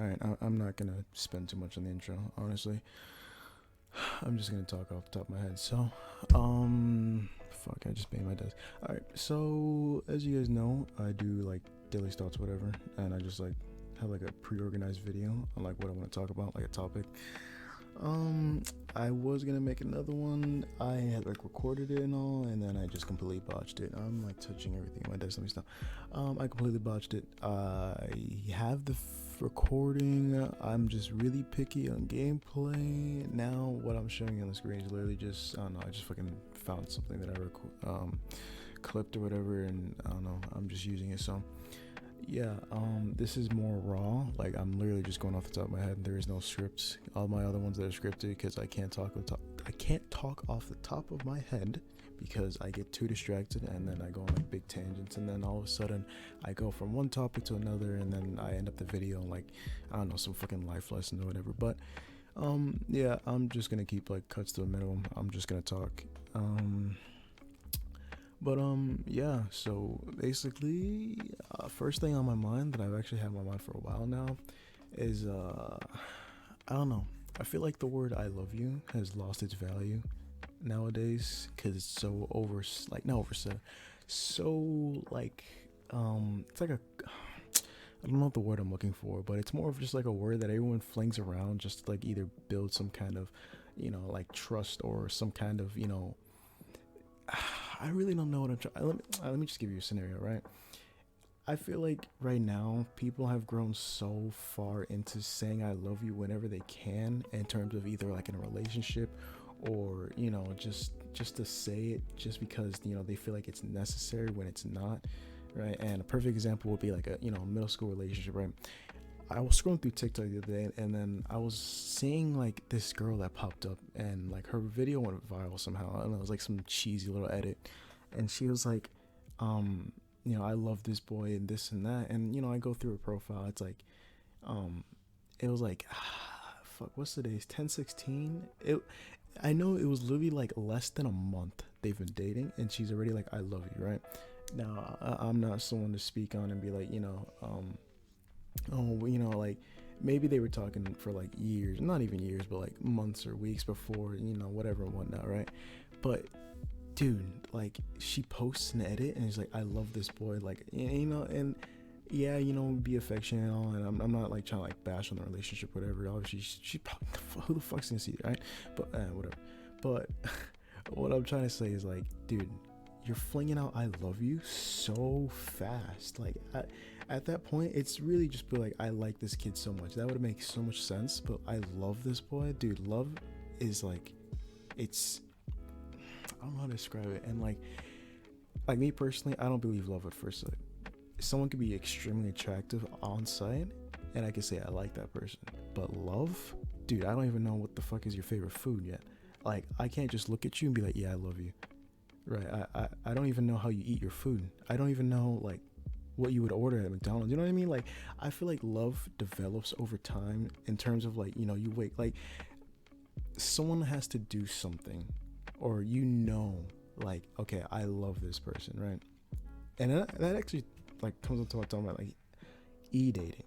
All right, I'm not gonna spend too much on the intro. Honestly, I'm just gonna talk off the top of my head. Fuck, I just made my desk. All right, so as you guys know, I do like daily thoughts, whatever, and I just like have like a pre-organized video on like what I want to talk about, like a topic. Um, I was gonna make another one. I had like recorded it and all, and then I just completely botched it. I'm like touching everything on my desk. Let me stop. I completely botched it. I have the recording. I'm just really picky on gameplay. Now, what I'm showing you on the screen is literally just I don't know. I just fucking found something that clipped or whatever, and I don't know. I'm just using it. So yeah, this is more raw. Like I'm literally just going off the top of my head. There is no scripts. All my other ones that are scripted because I can't talk off the top of my head because I get too distracted and then I go on like big tangents and then all of a sudden I go from one topic to another and then I end up the video on like I don't know some fucking life lesson or whatever. But yeah, I'm just gonna keep like cuts to a minimum. I'm just gonna talk. Yeah, so basically, first thing on my mind that I've actually had on my mind for a while now is, I don't know. I feel like the word I love you has lost its value nowadays because it's so not oversaid, so like, it's like I don't know what the word I'm looking for, but it's more of just like a word that everyone flings around just to like either build some kind of, like trust or some kind of, I really don't know what I'm trying. Let me just give you a scenario, right? I feel like right now people have grown so far into saying I love you whenever they can in terms of either like in a relationship or just to say it just because they feel like it's necessary when it's not, right? And a perfect example would be like a middle school relationship, right? I was scrolling through TikTok the other day and then I was seeing like this girl that popped up and like her video went viral somehow. I don't know, it was like some cheesy little edit. And she was like, I love this boy and this and that. And, I go through her profile. It's like, it was like, fuck, what's the days? 10/16. I know it was literally like less than a month they've been dating and she's already like, I love you, right? Now, I'm not someone to speak on and be like, like maybe they were talking for like years, not even years, but like months or weeks before, whatever and whatnot, right? But dude, like she posts an edit and it's like, I love this boy, like, and yeah, be affectionate and all, and I'm not like trying to like bash on the relationship, whatever. Obviously, she who the fuck's gonna see it, right? But whatever. But what I'm trying to say is like, dude, you're flinging out I love you so fast. Like at that point, it's really just be like, I like this kid so much. That would make so much sense. But I love this boy, dude. Love is like, it's, I don't know how to describe it. And like me personally, I don't believe love at first sight. Someone could be extremely attractive on sight, and I can say I like that person. But love, dude, I don't even know what the fuck is your favorite food yet. Like I can't just look at you and be like, yeah, I love you. Right, I don't even know how you eat your food. I don't even know like what you would order at McDonald's. You know what I mean? Like I feel like love develops over time in terms of like, you wait, like someone has to do something or like, okay, I love this person, right? And that actually like comes into what I'm talking about, like e-dating.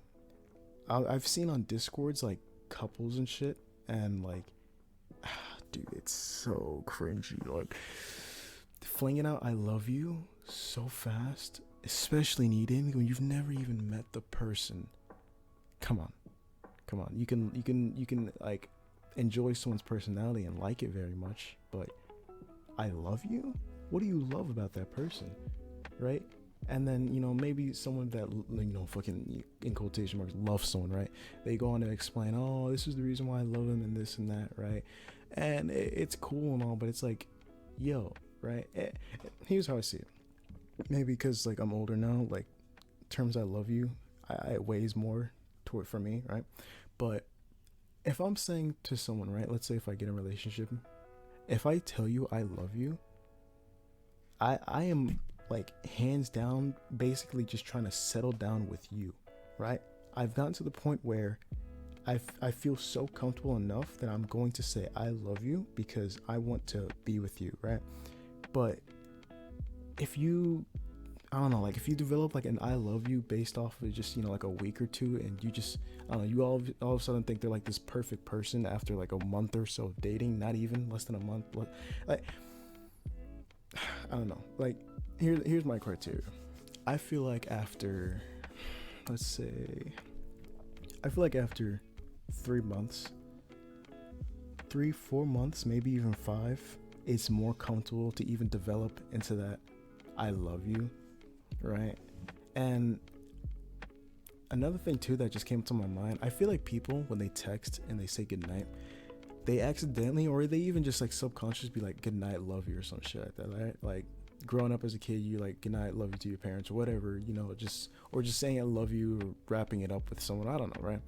I've seen on Discords like couples and shit and like dude, it's so cringy, like flinging out I love you so fast, especially in e-dating when you've never even met the person. Come on, you can like enjoy someone's personality and like it very much, but I love you, what do you love about that person, right? And then maybe someone that fucking in quotation marks love someone, right? They go on to explain, oh, this is the reason why I love him and this and that, right? And it's cool and all, but it's like, yo, right? Here's how I see it. Maybe because like I'm older now, like terms I love you, it weighs more toward for me, right? But if I'm saying to someone, right, let's say if I get in a relationship, if I tell you I love you, I am like hands down basically just trying to settle down with you, right? I've gotten to the point where I feel so comfortable enough that I'm going to say I love you because I want to be with you, right? But if you, I don't know, like if you develop like an I love you based off of just, like a week or two, and you just, I don't know, you all of a sudden think they're like this perfect person after like a month or so of dating, not even less than a month. Like, I don't know. Like, here's my criteria. I feel like after, let's say, I feel like after 3 months, 3-4 months, maybe even 5, it's more comfortable to even develop into that I love you, right? And another thing too that just came to my mind, I feel like people, when they text and they say goodnight, they accidentally, or they even just like subconsciously be like goodnight, love you, or some shit like that, right? Like growing up as a kid, you like goodnight, love you to your parents or whatever, just saying I love you or wrapping it up with someone, I don't know, right?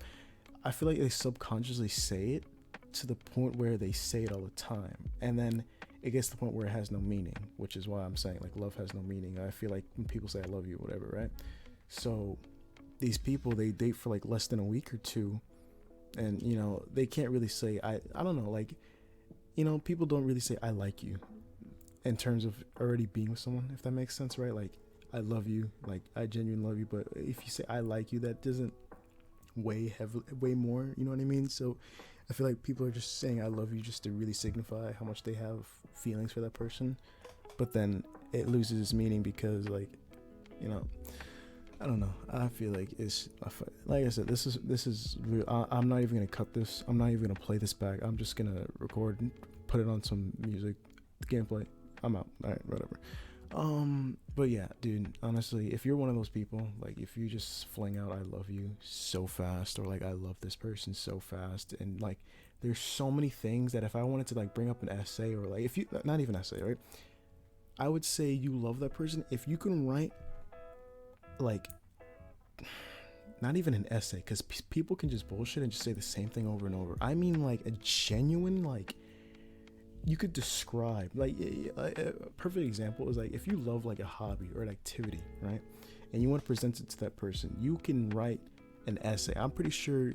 I feel like they subconsciously say it to the point where they say it all the time, and then it gets to the point where it has no meaning, which is why I'm saying like love has no meaning. I feel like when people say I love you, whatever, right? So these people, they date for like less than a week or two, and they can't really say I don't know, like people don't really say I like you in terms of already being with someone, if that makes sense, right? Like I love you, like I genuinely love you, but if you say I like you, that doesn't way more, you know what I mean? So I feel like people are just saying I love you just to really signify how much they have feelings for that person, but then it loses its meaning because I don't know. I feel like it's like I said. This is. I'm not even gonna cut this. I'm not even gonna play this back. I'm just gonna record and put it on some music, gameplay. I'm out. All right, whatever. But yeah, dude. Honestly, if you're one of those people, like if you just fling out "I love you" so fast, or like "I love this person" so fast, and like there's so many things that if I wanted to like bring up an essay, or like if you not even essay, right? I would say you love that person if you can write like not even an essay, because people can just bullshit and just say the same thing over and over. I mean like a genuine, like you could describe, like a perfect example is like if you love like a hobby or an activity, right, and you want to present it to that person, you can write an essay. I'm pretty sure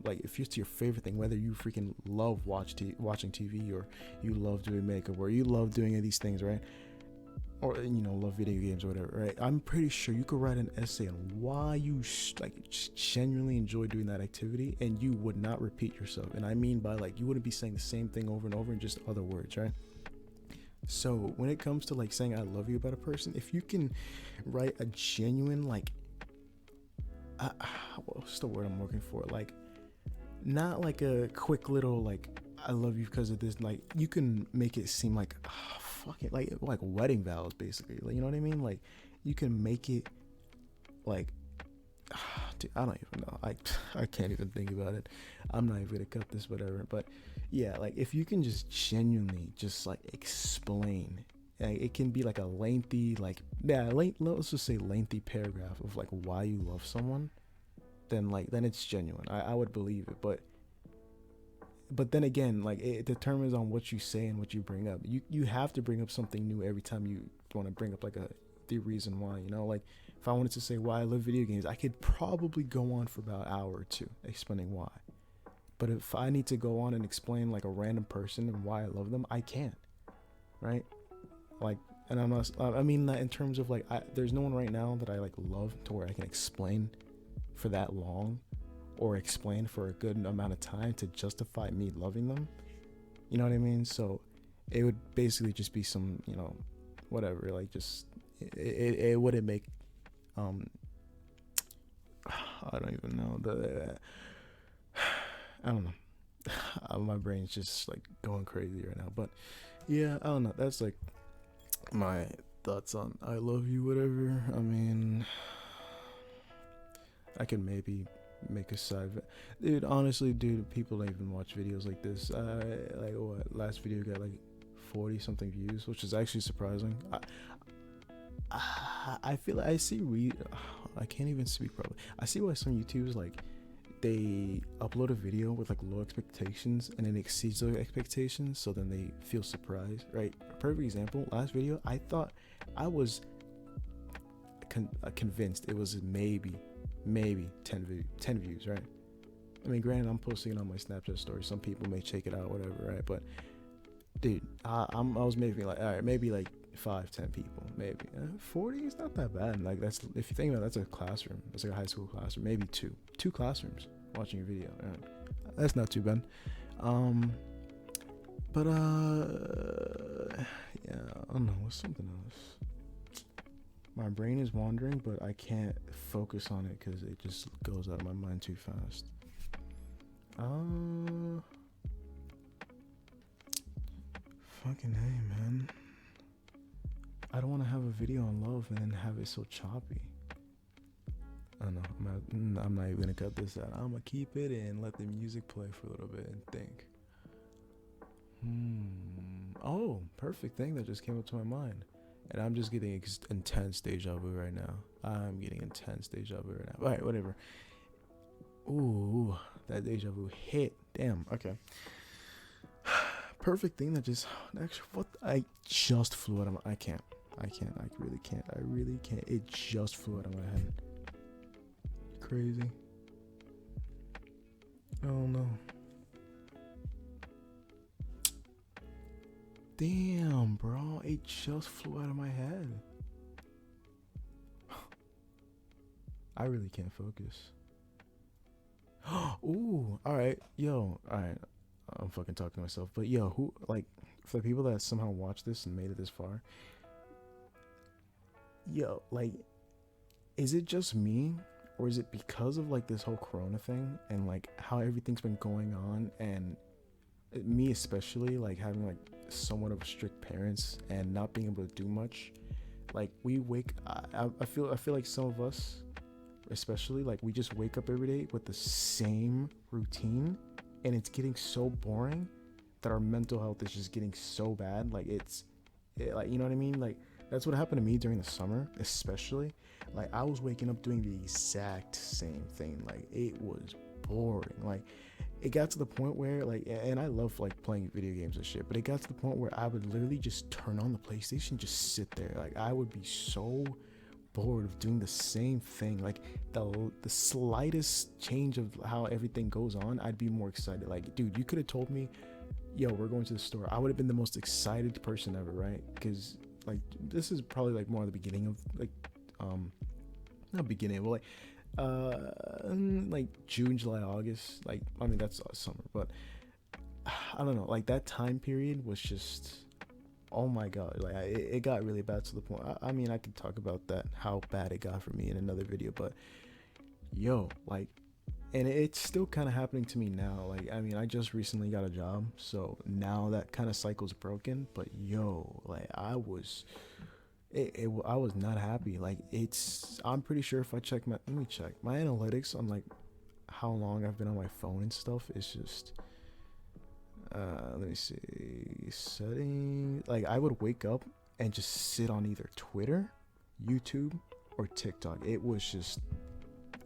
like if it's your favorite thing, whether you freaking love watching TV, or you love doing makeup, or you love doing these things, right, or love video games or whatever, right? I'm pretty sure you could write an essay on why you genuinely enjoy doing that activity, and you would not repeat yourself. And I mean by like you wouldn't be saying the same thing over and over in just other words, right? So when it comes to like saying I love you about a person, if you can write a genuine what's the word I'm looking for? Like not like a quick little like I love you because of this. Like you can make it seem like fucking like wedding vows, basically. Like, you know what I mean? Like you can make it like dude, I don't even know. I can't even think about it. I'm not even gonna cut this, whatever. But yeah, like if you can just genuinely just like explain, like, it can be like a lengthy, like let's just say lengthy paragraph of like why you love someone, then it's genuine. I would believe it. But then again, like it determines on what you say and what you bring up. You have to bring up something new every time you want to bring up like the reason why, like if I wanted to say why I love video games, I could probably go on for about an hour or two explaining why. But if I need to go on and explain like a random person and why I love them, I can't, right? Like, and I'm not, I mean that in terms of like there's no one right now that I like love to where I can explain for that long, or explain for a good amount of time to justify me loving them. You know what I mean? So it would basically just be some, whatever, like just it wouldn't make I don't even know, I don't know. My brain's just like going crazy right now. But yeah, I don't know. That's like my thoughts on I love you, whatever. I mean, I can maybe make a side dude, honestly, dude, people don't even watch videos like this. Like what, last video got like 40 something views, which is actually surprising. I feel like I can't even speak properly. I see why some YouTubers like they upload a video with like low expectations and it exceeds those expectations, so then they feel surprised, right? Perfect example, last video, I thought I was convinced it was maybe 10 views, right? I mean, granted, I'm posting it on my Snapchat story. Some people may check it out, whatever, right? But dude, I was maybe like, all right, maybe like 5, 10 people, maybe. 40 is not that bad. Like, that's, if you think about it, that's a classroom. That's like a high school classroom, maybe two classrooms watching a video. That's not too bad. But yeah, I don't know. What's something else? My brain is wandering, but I can't focus on it because it just goes out of my mind too fast. Fucking hey, man. I don't want to have a video on love and then have it so choppy. I don't know. I'm not even gonna cut this out. I'm gonna keep it and let the music play for a little bit and think. Oh, perfect thing that just came up to my mind. And I'm just getting intense deja vu right now. I'm getting intense deja vu right now. Alright, whatever. Ooh, that deja vu hit. Damn, okay. Perfect thing that just, actually, what? I just flew out of my, I really can't. It just flew out of my head. Crazy. Oh no. Damn, bro, it just flew out of my head. I really can't focus. Ooh, alright, yo, alright. I'm fucking talking to myself, but yo, who, like, for the people that somehow watched this and made it this far, yo, like, is it just me, or is it because of, like, this whole corona thing, and, like, how everything's been going on, and me especially, like, having, like, somewhat of strict parents, and not being able to do much, like, I feel like some of us, especially, like, we just wake up every day with the same routine, and it's getting so boring that our mental health is just getting so bad. Like, like, you know what I mean? Like, that's what happened to me during the summer, especially. Like, I was waking up doing the exact same thing. Like, it was boring. Like, it got to the point where, like, and I love, like, playing video games and shit, but it got to the point where I would literally just turn on the PlayStation, just sit there. Like, I would be so bored of doing the same thing. Like, the slightest change of how everything goes on, I'd be more excited. Like, dude, you could have told me, yo, we're going to the store, I would have been the most excited person ever, right? Because, like, this is probably, like, more the beginning of, like, not beginning, but like June, July, August. Like, I mean, that's summer, but I don't know, like, that time period was just, oh my god, like, it got really bad to the point. I mean, I could talk about that, how bad it got for me in another video, but yo, like, and it's still kind of happening to me now. Like, I mean, I just recently got a job, so now that kind of cycle's broken. But yo, like, I was not happy. Like, I'm pretty sure if I check let me check my analytics on, like, how long I've been on my phone and stuff, it's just, let me see, settings. Like, I would wake up and just sit on either Twitter, YouTube, or TikTok. It was just,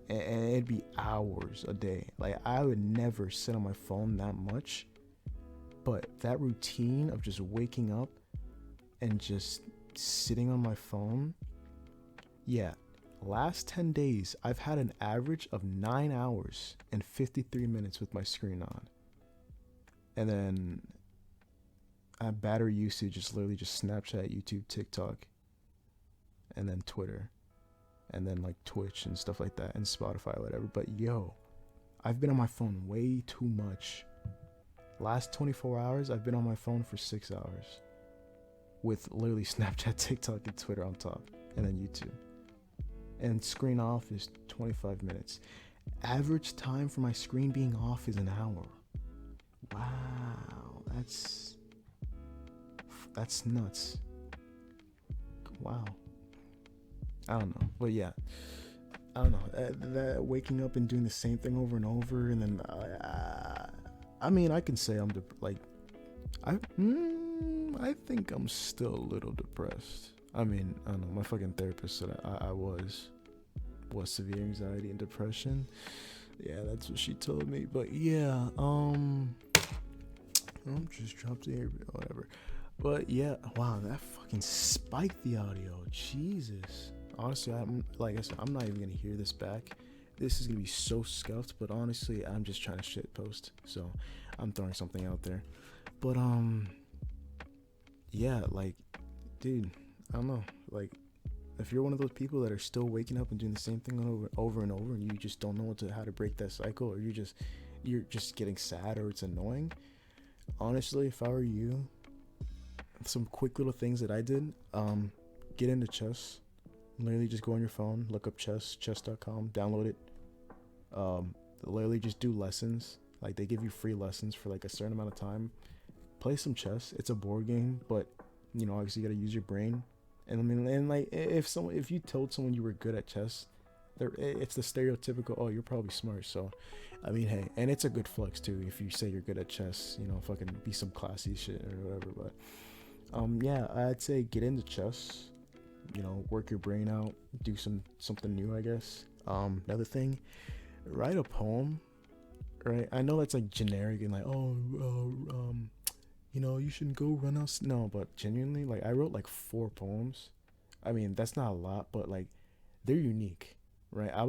and it'd be hours a day. Like, I would never sit on my phone that much, but that routine of just waking up and just sitting on my phone, yeah, last 10 days I've had an average of 9 hours and 53 minutes with my screen on. And then battery usage is literally just Snapchat, YouTube, TikTok, and then Twitter, and then, like, Twitch and stuff like that, and Spotify or whatever. But yo, I've been on my phone way too much. Last 24 hours, I've been on my phone for 6 hours, with literally Snapchat, TikTok, and Twitter on top, and then YouTube. And screen off is 25 minutes. Average time for my screen being off is an hour. Wow, that's nuts. Wow. I don't know, but yeah, I don't know, that waking up and doing the same thing over and over, and then I mean, I can say I'm I think I'm still a little depressed. I mean, I don't know, my fucking therapist said I was severe anxiety and depression. Yeah, that's what she told me. But yeah, I'm just dropped here, whatever. But yeah, wow, that fucking spiked the audio. Jesus. Honestly, like I said, I'm not even gonna hear this back. This is gonna be so scuffed, but honestly, I'm just trying to shit post, so I'm throwing something out there. But yeah, like, dude, I don't know. Like, if you're one of those people that are still waking up and doing the same thing over and over, and you just don't know how to break that cycle, or you're just getting sad, or it's annoying. Honestly, if I were you, some quick little things that I did, get into chess. Literally just go on your phone, look up chess.com, download it. Literally just do lessons. Like, they give you free lessons for like a certain amount of time. Play some chess. It's a board game, but obviously you gotta use your brain. And I mean, and like, if you told someone you were good at chess, it's the stereotypical, oh, you're probably smart. So I mean, hey, and it's a good flex too if you say you're good at chess, fucking be some classy shit or whatever. But yeah, I'd say get into chess, work your brain out, do something new, I guess. Another thing, write a poem. Right, I know that's like generic and like, you shouldn't go run out. No, but genuinely, like, I wrote like 4 poems. I mean, that's not a lot, but like, they're unique, right? I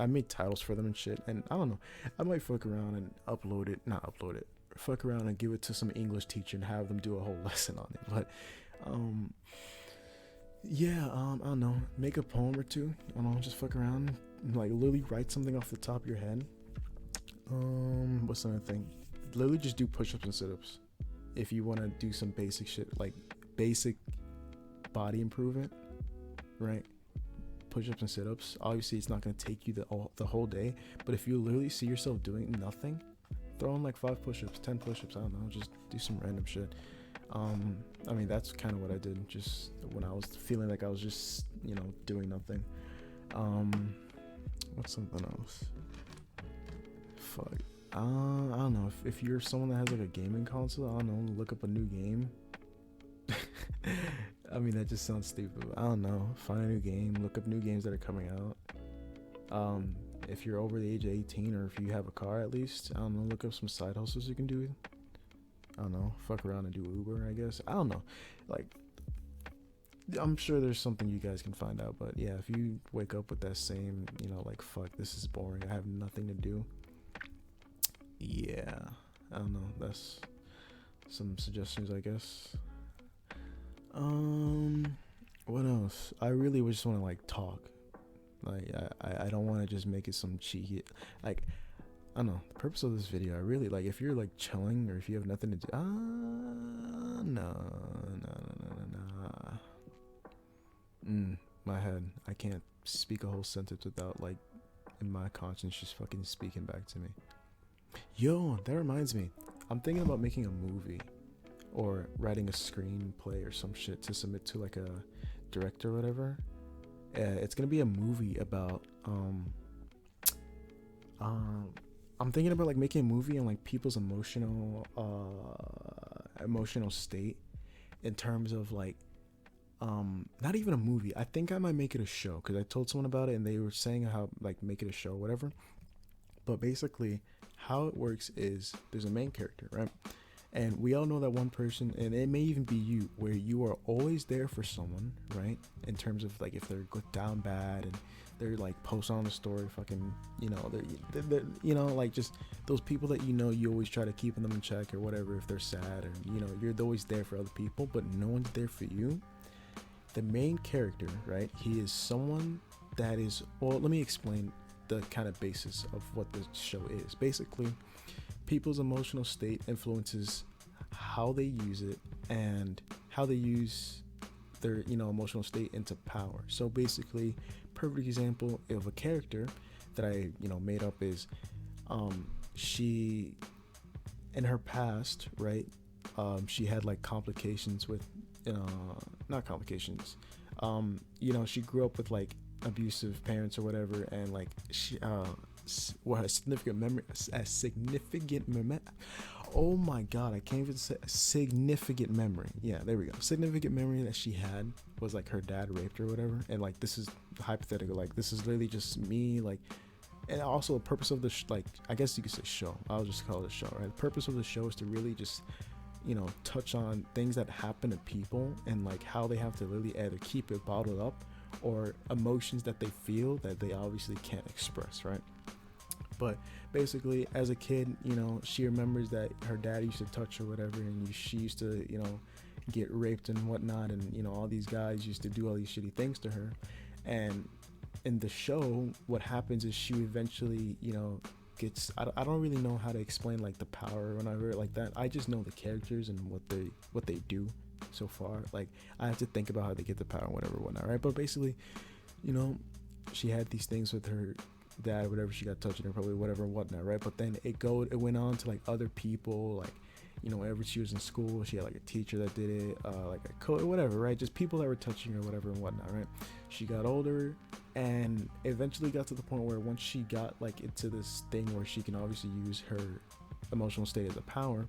made titles for them and shit, and I don't know, I might fuck around and fuck around and give it to some English teacher and have them do a whole lesson on it. But yeah, I don't know, make a poem or two. I don't know, just fuck around, like literally write something off the top of your head. What's another thing? Literally just do push-ups and sit-ups. If you want to do some basic shit, like basic body improvement, right? Push-ups and sit-ups. Obviously, it's not going to take you the whole day, but if you literally see yourself doing nothing, throw in like 5 push-ups, 10 push-ups. I don't know, just do some random shit. I mean, that's kind of what I did. Just when I was feeling like I was just, doing nothing. What's something else? Fuck. I don't know. If you're someone that has like a gaming console, I don't know, look up a new game. I mean, that just sounds stupid. I don't know. Find a new game. Look up new games that are coming out. If you're over the age of 18, or if you have a car at least, I don't know, look up some side hustles you can do. I don't know. Fuck around and do Uber, I guess. I don't know. Like, I'm sure there's something you guys can find out. But yeah, if you wake up with that same, like, fuck, this is boring, I have nothing to do. Yeah, I don't know. That's some suggestions, I guess. What else? I really just want to like talk. Like, I don't want to just make it some cheeky. Like, I don't know. The purpose of this video, I really like. If you're like chilling, or if you have nothing to do, no. My head. I can't speak a whole sentence without like, in my conscience just fucking speaking back to me. Yo, that reminds me. I'm thinking about making a movie, or writing a screenplay or some shit to submit to like a director or whatever. It's gonna be a movie about I'm thinking about like making a movie on like people's emotional state, in terms of like not even a movie. I think I might make it a show, because I told someone about it and they were saying how like make it a show or whatever. But basically how it works is there's a main character, right? And we all know that one person, and it may even be you, where you are always there for someone, right? In terms of like, if they're down bad and they're like post on the story, fucking, they're like just those people that you always try to keep them in check or whatever, if they're sad, or you're always there for other people, but no one's there for you. The main character, right? He is someone that is, well, let me explain the kind of basis of what the show is. Basically, people's emotional state influences how they use it, and how they use their emotional state into power. So basically, perfect example of a character that I made up is she, in her past, right, she had like complications with not complications, she grew up with like abusive parents or whatever, and like she a significant memory. Oh my god, I can't even say significant memory. Yeah, there we go. Significant memory that she had was like her dad raped her or whatever. And like, this is hypothetical. Like, this is literally just me. Like, and also the purpose of the I guess you could say show. I'll just call it a show, right? The purpose of the show is to really just touch on things that happen to people, and like how they have to literally either keep it bottled up, or emotions that they feel that they obviously can't express, right? But basically, as a kid, she remembers that her dad used to touch her, whatever, and she used to, get raped and whatnot, and all these guys used to do all these shitty things to her. And in the show, what happens is she eventually gets, I don't really know how to explain like the power when I heard it like that. I just know the characters and what they do so far. Like, I have to think about how they get the power, whatnot, right? But basically, she had these things with her dad, whatever, she got touching her, probably whatever and whatnot, right? But then it went on to like other people, like whenever she was in school, she had like a teacher that did it, like a coach, whatever, right? Just people that were touching her, whatever and whatnot, right? She got older and eventually got to the point where once she got like into this thing where she can obviously use her emotional state as a power,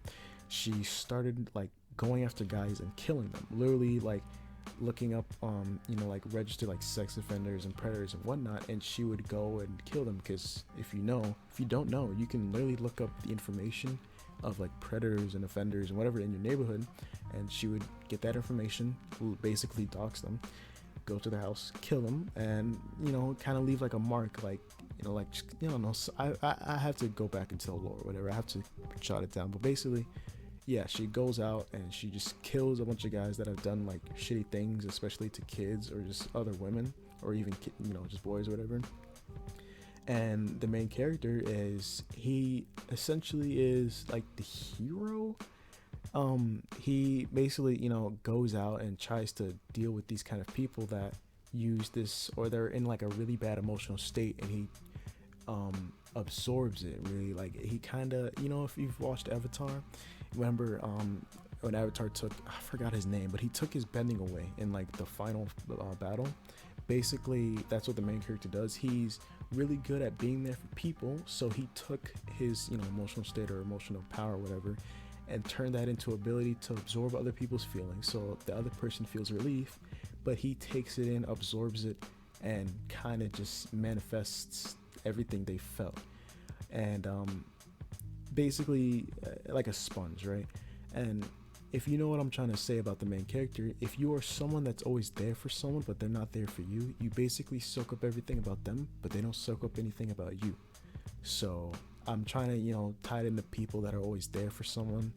she started like going after guys and killing them, literally like looking up like registered like sex offenders and predators and whatnot, and she would go and kill them. Because if you don't know, you can literally look up the information of like predators and offenders and whatever in your neighborhood, and she would get that information, basically dox them, go to the house, kill them, and kind of leave like a mark, like like no, so I have to go back and tell lore or whatever, I have to jot it down, but basically, yeah, she goes out and she just kills a bunch of guys that have done like shitty things, especially to kids or just other women, or even just boys or whatever. And the main character he essentially is like the hero. He basically goes out and tries to deal with these kind of people that use this, or they're in like a really bad emotional state, and he absorbs it, really. Like, he kind of, if you've watched Avatar, remember when Avatar took, I forgot his name, but he took his bending away in like the final battle. Basically, that's what the main character does. He's really good at being there for people, so he took his emotional state or emotional power or whatever, and turned that into ability to absorb other people's feelings, so the other person feels relief, but he takes it in, absorbs it, and kind of just manifests everything they felt. And basically like a sponge, right? And if you know what I'm trying to say about the main character, if you are someone that's always there for someone but they're not there for you, you basically soak up everything about them, but they don't soak up anything about you. So I'm trying to tie it into people that are always there for someone,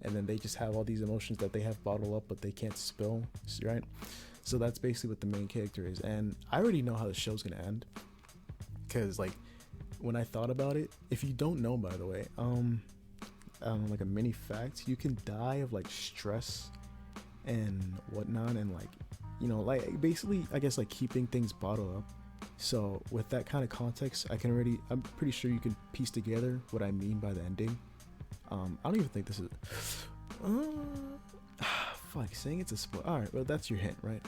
and then they just have all these emotions that they have bottled up but they can't spill, right? So that's basically what the main character is. And I already know how the show's gonna end, because like when I thought about it, if you don't know, by the way, like a mini fact, you can die of like stress and whatnot, and like like basically I guess like keeping things bottled up. So with that kind of context, I'm pretty sure you can piece together what I mean by the ending. I don't even think this is fuck, saying it's a spoil. All right, well, that's your hint, right?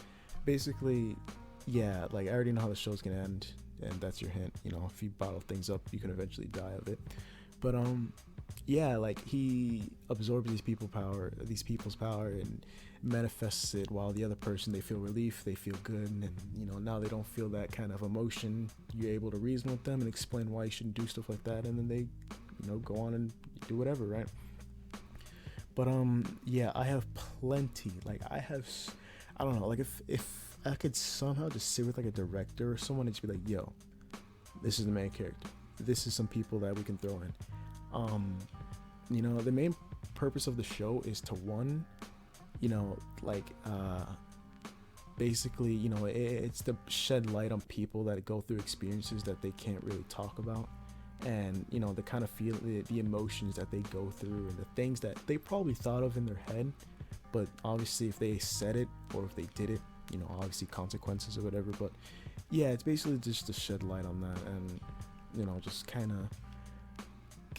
Basically, yeah, like I already know how the show's gonna end, and that's your hint. If you bottle things up, you can eventually die of it. But yeah, like he absorbs these people's power and manifests it, while the other person, they feel relief, they feel good, and now they don't feel that kind of emotion. You're able to reason with them and explain why you shouldn't do stuff like that, and then they go on and do whatever, right? But yeah, I have plenty. Like, I don't know, like if I could somehow just sit with like a director or someone and just be like, yo, this is the main character, this is some people that we can throw in. The main purpose of the show is to, one, basically, it's to shed light on people that go through experiences that they can't really talk about, and the kind of feel, the emotions that they go through, and the things that they probably thought of in their head, but obviously if they said it or if they did it, obviously consequences or whatever. But yeah, it's basically just to shed light on that, and just kind of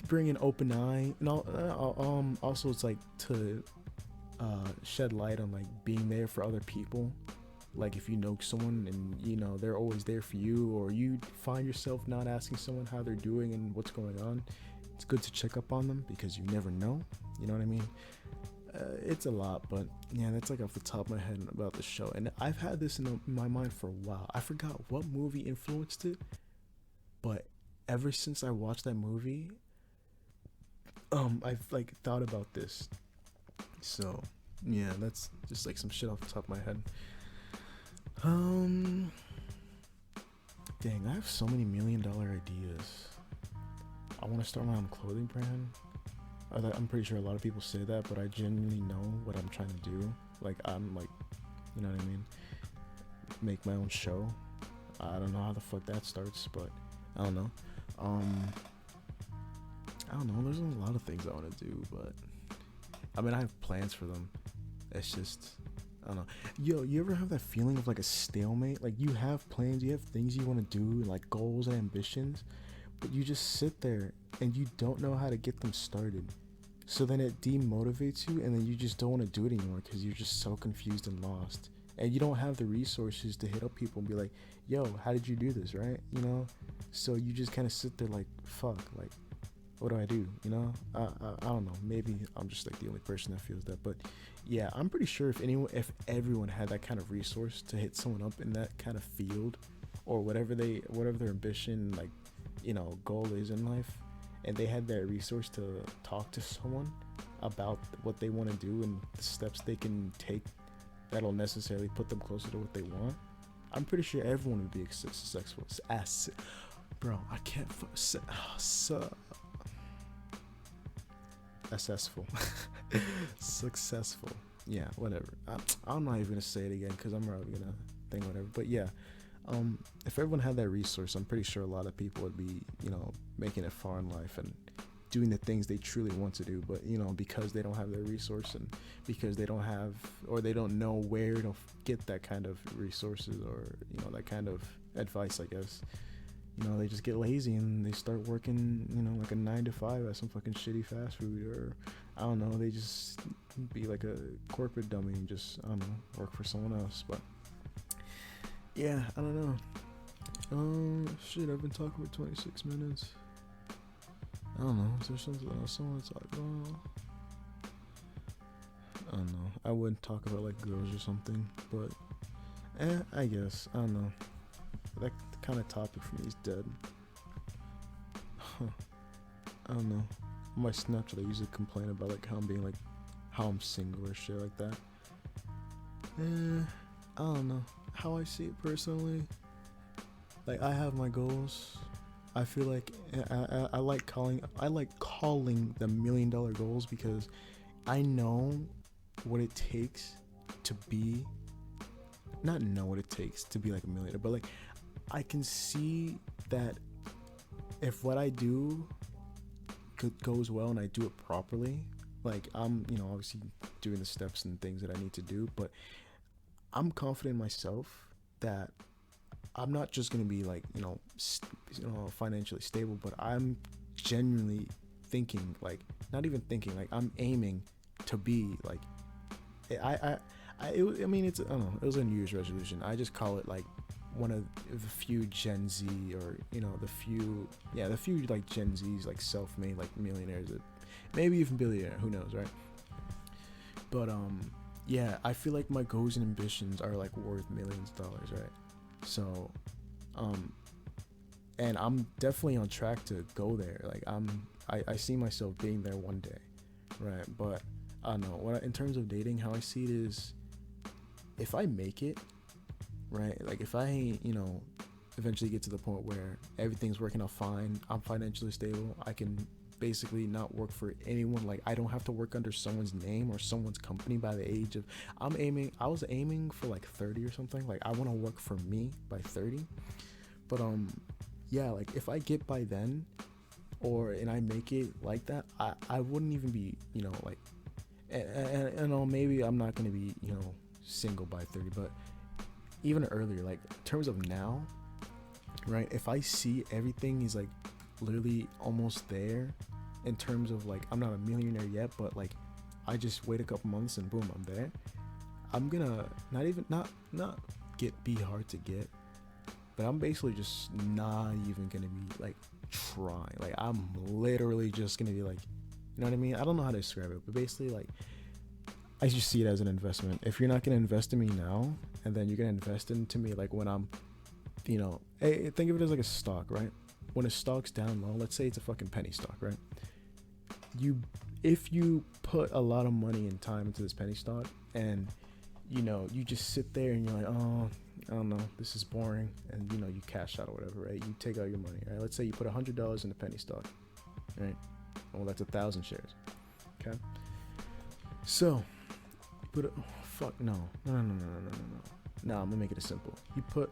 bring an open eye. No, also it's like to shed light on like being there for other people. Like, if you know someone and they're always there for you, or you find yourself not asking someone how they're doing and what's going on, it's good to check up on them, because you never know. You know what I mean? It's a lot, but yeah, that's like off the top of my head about the show. And I've had this in my mind for a while. I forgot what movie influenced it, but ever since I watched that movie, I've like thought about this. So yeah, that's just like some shit off the top of my head. Dang, I have so many $1 million ideas. I want to start my own clothing brand. I'm pretty sure a lot of people say that, but I genuinely know what I'm trying to do. Like I'm like, you know what I mean? Make my own show. I don't know how the fuck that starts, but I don't know. I don't know. There's a lot of things I want to do, but I mean, I have plans for them. It's just, I don't know. Yo, you ever have that feeling of like a stalemate? Like you have plans, you have things you want to do, like goals and ambitions, but you just sit there and you don't know how to get them started. So then it demotivates you, and then you just don't want to do it anymore because you're just so confused and lost. And you don't have the resources to hit up people and be like, yo, how did you do this, right? You know? So you just kind of sit there like, fuck, like, what do I do? You know? I don't know. Maybe I'm just like the only person that feels that. But yeah, I'm pretty sure if everyone had that kind of resource to hit someone up in that kind of field, or whatever their ambition, like, you know, goal is in life, and they had that resource to talk to someone about what they want to do and the steps they can take that'll necessarily put them closer to what they want, I'm pretty sure everyone would be successful. Bro, I can't. Successful. Successful. Yeah, whatever. I'm not even gonna say it again because I'm probably gonna think whatever. But yeah, if everyone had that resource, I'm pretty sure a lot of people would be, you know, making it far in life and doing the things they truly want to do. But, you know, because they don't have their resource, and because they don't have, or they don't know where to get that kind of resources, or, you know, that kind of advice, I guess, you know, they just get lazy and they start working, you know, like a 9 to 5 at some fucking shitty fast food, or I don't know, they just be like a corporate dummy and just, I don't know, work for someone else. But yeah, I don't know. Shit, I've been talking for 26 minutes. I don't know. Is there something else I want to talk about? I don't know. I wouldn't talk about like girls or something, but I guess, I don't know. That kind of topic for me is dead. I don't know. On my Snapchat, I usually complain about like how I'm being like, how I'm single or shit like that. I don't know. How I see it personally, like I have my goals. I feel like I like calling the $1 million goals, because I know what it takes to be, not know what it takes to be like a millionaire, but like I can see that if what I do goes well and I do it properly, like I'm, you know, obviously doing the steps and things that I need to do, but I'm confident in myself that I'm not just going to be like, you know, financially stable, but I'm genuinely thinking, like, not even thinking, like I'm aiming to be like, I mean, it's, I don't know, it was a New Year's resolution. I just call it like one of the few Gen Z, or, you know, the few like Gen Z's, like self-made, like millionaires, that maybe even billionaire, who knows, right? But, yeah, I feel like my goals and ambitions are like worth millions of dollars, right? So, and I'm definitely on track to go there. Like I see myself being there one day, right? But I don't know, in terms of dating, how I see it is, if I make it, right? Like if I, you know, eventually get to the point where everything's working out fine, I'm financially stable, I can basically not work for anyone. Like I don't have to work under someone's name or someone's company by the age of, I was aiming for like 30 or something. Like I want to work for me by 30. But yeah, like if I get by then, and I make it like that, I wouldn't even be, you know, like, and maybe I'm not going to be, you know, single by 30, but even earlier, like in terms of now, right? If I see everything is like literally almost there, in terms of like, I'm not a millionaire yet, but like I just wait a couple months and boom, I'm there. I'm gonna not be hard to get, but I'm basically just not even gonna be like trying. Like I'm literally just gonna be like, you know what I mean? I don't know how to describe it, but basically like I just see it as an investment. If you're not gonna invest in me now, and then you're gonna invest into me like when I'm, you know, hey, think of it as like a stock, right? When a stock's down low, let's say it's a fucking penny stock, right? If you put a lot of money and time into this penny stock, and you know, you just sit there and you're like, oh, I don't know, this is boring, and you know, you cash out or whatever, right? You take out your money, right? Let's say you put $100 in the penny stock, right? Well, that's 1,000 shares. Okay. So put it. Oh, fuck no. No. No, I'm gonna make it simple. You put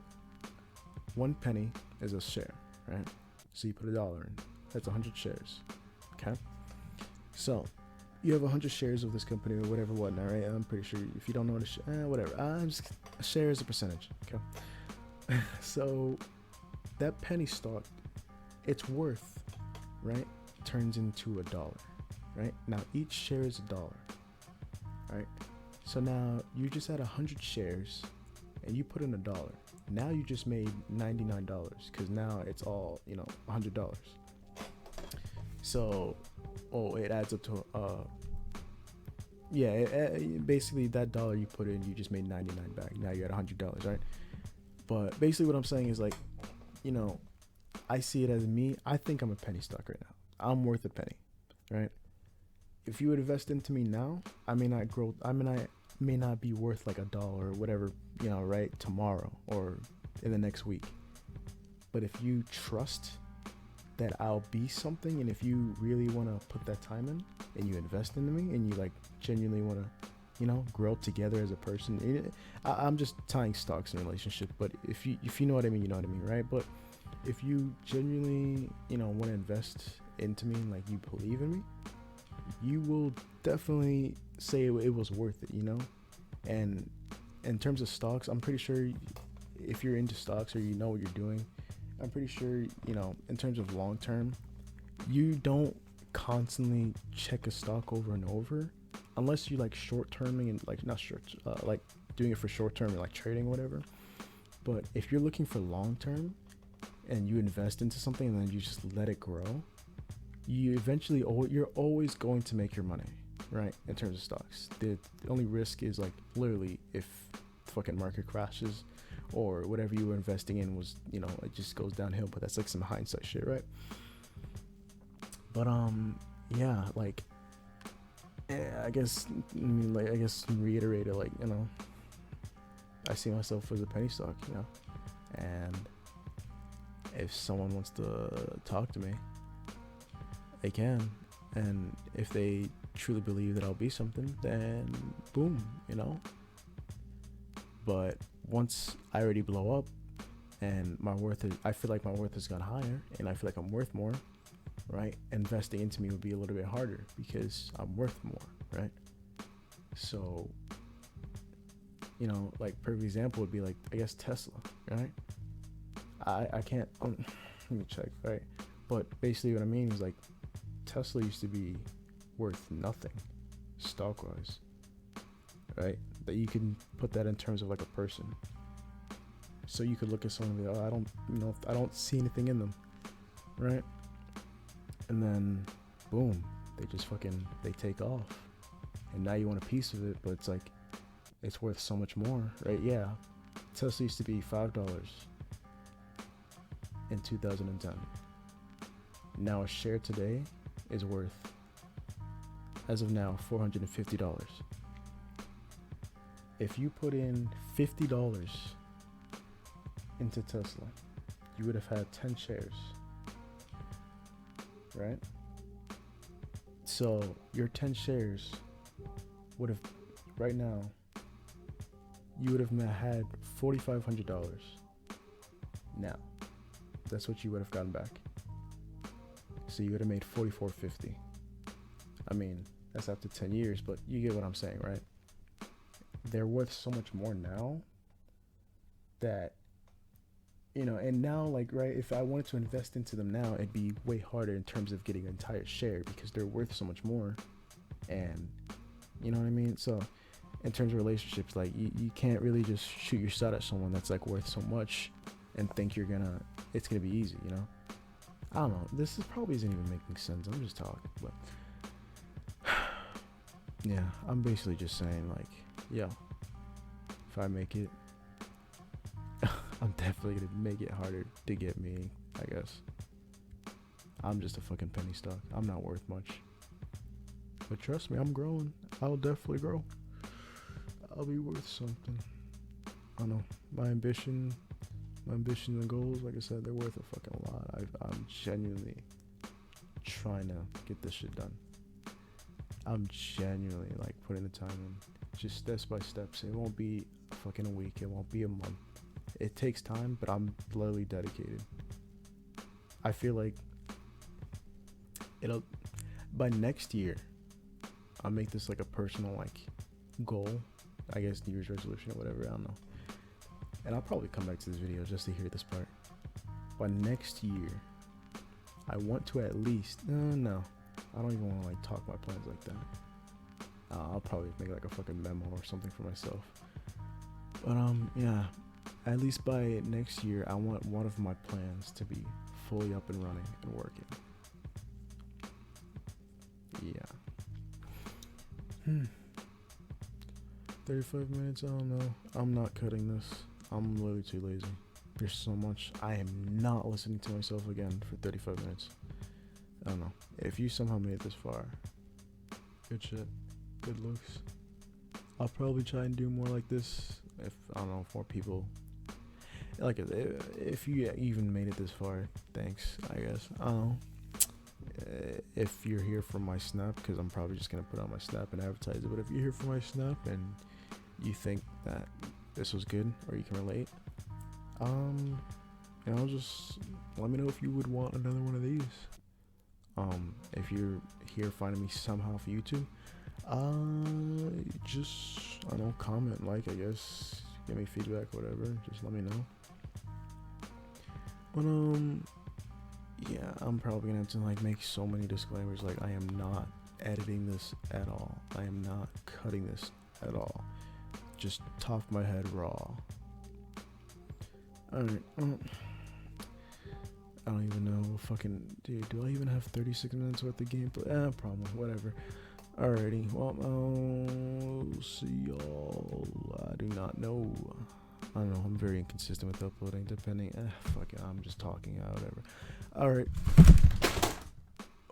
1 penny as a share, right? So you put $1 in. That's 100 shares. Okay. So you have 100 shares of this company or whatever, whatnot, right? I'm pretty sure if you don't know what whatever. A share is a percentage. Okay. So that penny stock, its worth, right, turns into $1, right? Now each share is $1, right? So now you just had 100 shares and you put in $1. Now you just made $99 because now it's all, $100. So, it adds up to, basically that dollar you put in, you just made 99 back. Now you're at $100, right? But basically what I'm saying is like, I see it as me. I think I'm a penny stock right now. I'm worth a penny, right? If you would invest into me now, I may not grow. I may not be worth like $1 or whatever, right, tomorrow or in the next week. But if you trust that I'll be something, and if you really want to put that time in and you invest into me and you like genuinely want to, grow together as a person, I'm just tying stocks in a relationship. But if you know what I mean, you know what I mean, right? But if you genuinely, want to invest into me and like you believe in me, you will definitely say it was worth it, And in terms of stocks, I'm pretty sure if you're into stocks or you know what you're doing, I'm pretty sure, in terms of long term, you don't constantly check a stock over and over unless you like short terming and like not short, like doing it for short term and like trading or whatever. But if you're looking for long term and you invest into something and then you just let it grow, you're always going to make your money, right? In terms of stocks, the only risk is like literally if the fucking market crashes or whatever you were investing in was, it just goes downhill. But that's like some hindsight shit, right? But yeah, like, I guess reiterate it, like, I see myself as a penny stock, and if someone wants to talk to me, they can. And if they truly believe that I'll be something, then boom, But once I already blow up and I feel like my worth has gone higher and I feel like I'm worth more, right? Investing into me would be a little bit harder because I'm worth more, right? So, like perfect example would be like, I guess Tesla, right? I can't, let me check, right? But basically what I mean is like, Tesla used to be worth nothing stock wise, right? That you can put that in terms of like a person. So you could look at someone and be like, I don't see anything in them, right? And then boom, they take off. And now you want a piece of it, but it's like, it's worth so much more, right? Yeah. Tesla used to be $5 in 2010. Now a share today is worth, as of now, $450. If you put in $50 into Tesla, you would have had 10 shares, right? So your 10 shares would have, right now, you would have had $4,500. Now, that's what you would have gotten back. So you would have made $4,450. I mean, that's after 10 years, but you get what I'm saying, right? They're worth so much more now that, and now, like, right, if I wanted to invest into them now, it'd be way harder in terms of getting an entire share because they're worth so much more. And, you know what I mean? So, in terms of relationships, like, you can't really just shoot your shot at someone that's, like, worth so much and think it's gonna be easy, I don't know. This probably isn't even making sense. I'm just talking, but yeah, I'm basically just saying like, yo, if I make it, I'm definitely gonna make it harder to get me, I guess. I'm just a fucking penny stock. I'm not worth much. But trust me, I'm growing. I'll definitely grow. I'll be worth something. I don't know. My ambitions and goals, like I said, they're worth a fucking lot. I'm genuinely trying to get this shit done. I'm genuinely like putting the time in. just steps by steps. It won't be fucking a week. It won't be a month. It takes time, but I'm literally dedicated. I feel like it'll by next year I'll make this like a personal like goal, I guess New Year's resolution or whatever, I don't know. And I'll probably come back to this video just to hear this part. By next year I want to at least no, I don't even want to like talk my plans like that. I'll probably make like a fucking memo or something for myself. But yeah, at least by next year I want one of my plans to be fully up and running and working. Yeah. 35 minutes, I don't know. I'm not cutting this. I'm literally too lazy. There's so much. I am not listening to myself again for 35 minutes. I don't know. If you somehow made it this far, good shit. Good looks. I'll probably try and do more like this if, I don't know, if more people, like, if you even made it this far, thanks, I guess. I don't know. If you're here for my snap, because I'm probably just going to put on my snap and advertise it, but if you're here for my snap and you think that this was good or you can relate, just let me know if you would want another one of these. If you're here finding me somehow for YouTube, just, I don't know, comment, like, I guess, give me feedback, whatever, just let me know. But yeah, I'm probably gonna have to like make so many disclaimers, like I am not editing this at all, I am not cutting this at all, just top of my head raw. Alright, I don't even know, fucking, dude, do I even have 36 minutes worth of gameplay? Probably, whatever. Alrighty, well, I'll see y'all. I do not know. I don't know, I'm very inconsistent with uploading, depending, fuck it, I'm just talking out, whatever. Alright.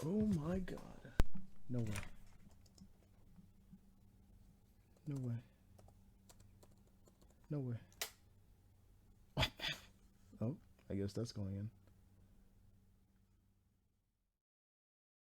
Oh my god. No way. No way. No way. Oh, I guess that's going in.